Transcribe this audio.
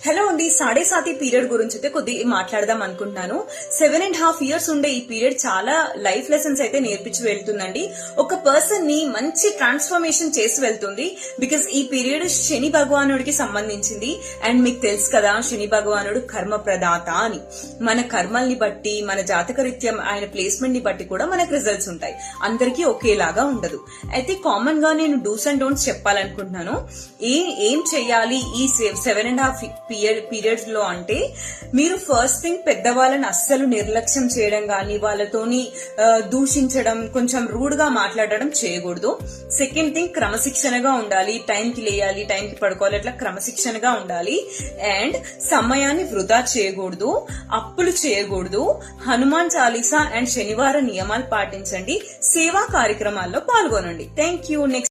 Hello అండి, సాడే సాతి period గురించి అయితే కొద్దిగా మాట్లాడదాం అనుకుంటున్నాను. 7.5 years ఉండే ఈ పీరియడ్ చాలా లైఫ్ లెసన్స్ అయితే నేర్పించి వెళ్తుందండి. ఒక పర్సన్ ని మంచి ట్రాన్స్ఫర్మేషన్ చేసి వెళ్తుంది. బికాస్ ఈ పీరియడ్ శని భగవానుడికి సంబంధించింది. అండ్ మీకు తెలుసు కదా, శని భగవానుడు కర్మ ప్రదాత అని. మన కర్మల్ని బట్టి, మన జాతకరీత్యం ఆయన ప్లేస్మెంట్ ని బట్టి కూడా మనకు రిజల్ట్స్ ఉంటాయి. అందరికీ ఒకేలాగా ఉండదు. అయితే కామన్ గా నేను డూస్ అండ్ డోంట్స్ చెప్పాలనుకుంటున్నాను. ఏం చెయ్యాలి ఈ 7.5 పీరియడ్స్ లో అంటే, మీరు ఫస్ట్ థింగ్ పెద్దవాళ్ళని అస్సలు నిర్లక్ష్యం చేయడం గాని, వాళ్ళతోని దూషించడం, కొంచెం రూడ్ గా మాట్లాడడం చేయకూడదు. సెకండ్ థింగ్, క్రమశిక్షణగా ఉండాలి. టైంకి లేయాలి, టైంకి పడుకోవాలి, అట్లా క్రమశిక్షణగా ఉండాలి. అండ్ సమయాన్ని వృధా చేయకూడదు, అప్పులు చేయకూడదు. హనుమాన్ చాలీసా అండ్ శనివార నియమాలు పాటించండి. సేవా కార్యక్రమాల్లో పాల్గొనండి. Thank you. నెక్స్ట్